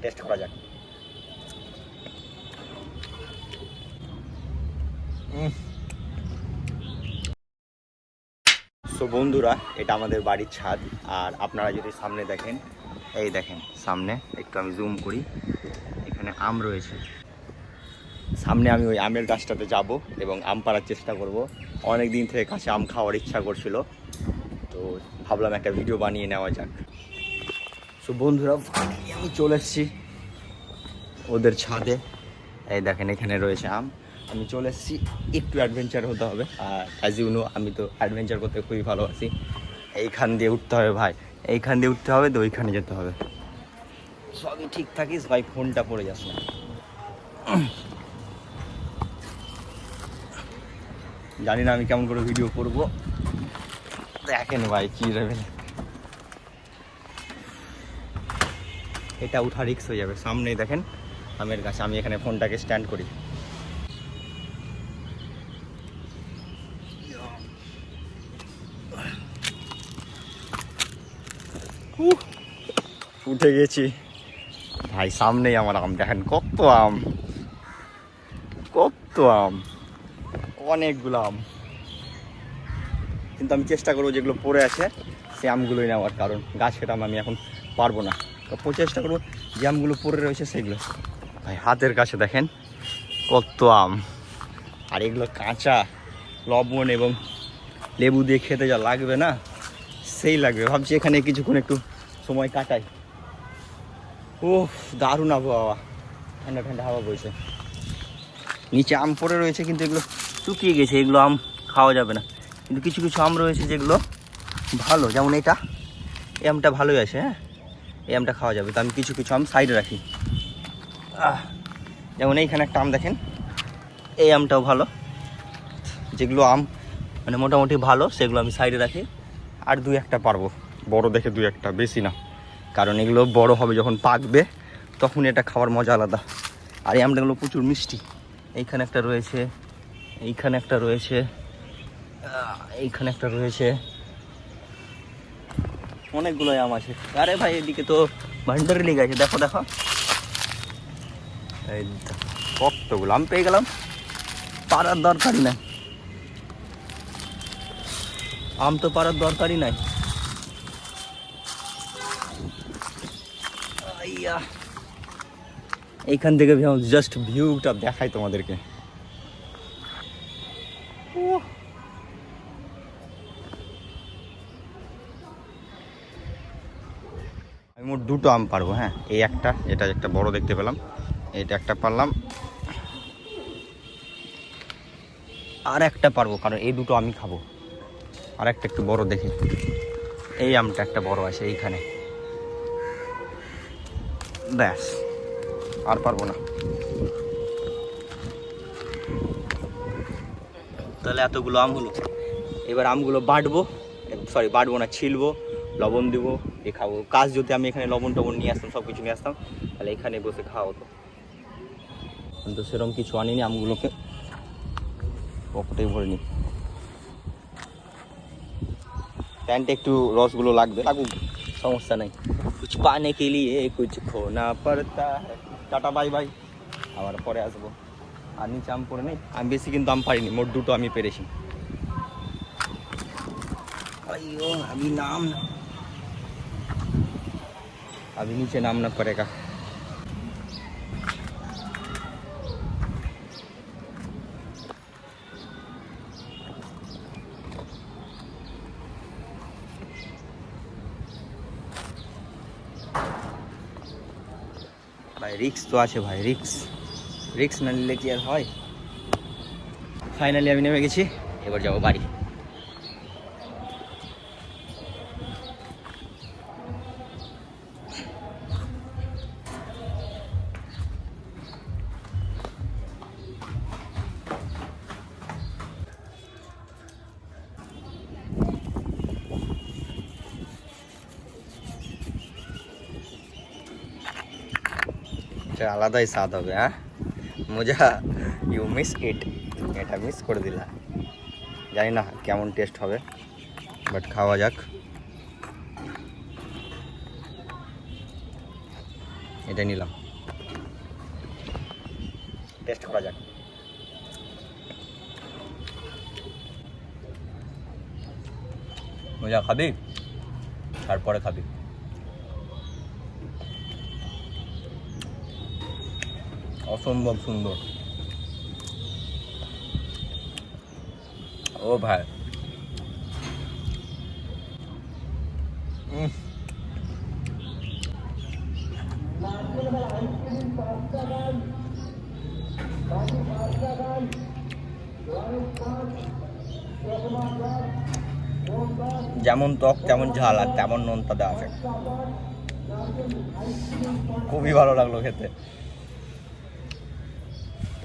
Test করা যাক। So বন্ধুরা, এটা আমাদের বাড়ির ছাদ। আর আপনারা যদি সামনে দেখেন, এই দেখেন সামনে, একটু আমি জুম করি, এখানে আম রয়েছে। সামনে আমি ওই আমের গাছটাতে যাব এবং আম পাড়ার চেষ্টা করব। অনেক দিন থেকে কাছে আম খাওয়ার ইচ্ছা করছিল, তো ভাবলাম একটা ভিডিও বানিয়ে নেওয়া যাক। সো বন্ধুরা, আমি চলে এসেছি ওদের ছাদে। এই দেখেন এখানে রয়েছে আম। আমি চলে এসেছি, একটু অ্যাডভেঞ্চার হতে হবে। আর অ্যাজ ইউ নো, আমি তো অ্যাডভেঞ্চার করতে খুবই ভালোবাসি। এইখান দিয়ে উঠতে হবে ভাই, এইখান দিয়ে উঠতে হবে, তো ওইখানে যেতে হবে। সবই ঠিক থাকিস ভাই, ফোনটা পড়ে যাস না। জানি না আমি কেমন করে ভিডিও করবো, দেখেন ভাই কী লেভেল। এটা উঠা রিক্স হয়ে যাবে। সামনেই দেখেন আমের গাছ, আমি এখানে ফোনটাকে স্ট্যান্ড করি। উঠে গেছি ভাই, সামনেই আমার আম, দেখেন কত আম, কত আম, অনেকগুলো আম। কিন্তু আমি চেষ্টা করবো যেগুলো পড়ে আছে সে আমগুলোই নেওয়ার, কারণ গাছ খেতাম আমি এখন পারবো না। তো চেষ্টা করবো যে আমগুলো পড়ে রয়েছে সেগুলো। ভাই হাতের কাছে দেখেন কত আম, আর এগুলো কাঁচা, লবণ এবং লেবু দিয়ে খেতে যা লাগবে না, সেই লাগবে। ভাবছি এখানে কিছুক্ষণ একটু সময় কাটাই। ও দারুণ আবহাওয়া, ঠান্ডা ঠান্ডা হাওয়া বইছে। নিচে আম পড়ে রয়েছে কিন্তু এগুলো শুকিয়ে গেছে, এগুলো আম খাওয়া যাবে না। কিন্তু কিছু কিছু আম রয়েছে যেগুলো ভালো, যেমন এটা, এই আমটা ভালোই আছে। হ্যাঁ, এই আমটা খাওয়া যাবে। তো আমি কিছু কিছু আম সাইডে রাখি। যেমন এইখানে একটা আম দেখেন, এই আমটাও ভালো। যেগুলো আম মানে মোটামুটি ভালো সেগুলো আমি সাইডে রাখি। আর দুই একটা পারবো, বড় দেখে দুই একটা, বেশি না, কারণ এগুলো বড় হবে যখন পাকবে তখন এটা খাওয়ার মজা আলাদা। আর এই আমটাগুলো প্রচুর মিষ্টি। এইখানে একটা রয়েছে, এইখানে একটা রয়েছে, এইখানে একটা রয়েছে, অনেকগুলো আম আছে। আরে ভাই এদিকে তো ভান্ডারি লেগে আছে, দেখো দেখো, এই কতগুলো আম পেয়ে গেলাম। পারার দরকারই নাই, আম তো পারার দরকারই নাই। এইখান থেকে জাস্ট ভিউটা দেখাই তোমাদেরকে। আমি মোট দুটো আম পারবো। হ্যাঁ, এই একটা, এটা একটা বড় দেখতে পেলাম, এটা একটা পারলাম, আর একটা পারবো কারণ এই দুটো আমি খাবো। আর একটা একটু বড় দেখে, এই আমটা একটা বড় আছে এইখানে, ব্যাস আর পারবো না। তাহলে এতগুলো আম হলো, এবার আমগুলো বাটবো, সরি বাটবো না, ছিলবো, লবণ দেবো, এ খাবো। কাজ যদি আমি এখানে লবণ টবণ নিয়ে আসতাম, সব কিছু নিয়ে আসতাম, তাহলে এখানে বসে খাওয়া হতো। কিন্তু সেরকম কিছু আনিনি, আমগুলোকে পকেটেই ভরে নিই। প্যান্টে একটু রসগুলো লাগবে, লাগুক, সমস্যা নেই। কুছ পানে কে লিয়ে কুছ খোনা পড়তা হ্যায়। টাটা বাই বাই, আবার পরে আসবো। আর নিচে আম পড়ে নেই, আমি বেশি কিন্তু আম পারিনি, মোট দুটো আমি পেরেছি। अयो अभी नाम अभी नीचे नामना पड़ेगा। भाई रिक्स तो आछे भाई, रिक्स रिक्स ना निले कि आर हय। फाइनली आमी नेमे गेছি, এবার যাব বাড়ি। আলাদাই স্বাদ হবে। হ্যাঁ মজা, ইউ মিস ইট, এটা মিস করে দিলা। জানি না কেমন টেস্ট হবে, বাট খাওয়া যাক। এটা নিলাম, টেস্ট করা যাক। মজা খাবি, তারপরে খাবি। অসম্ভব সুন্দর। ও ভাই, যেমন টক তেমন ঝাল আর তেমন নোনতা দেওয়া আছে। খুবই ভালো লাগলো খেতে।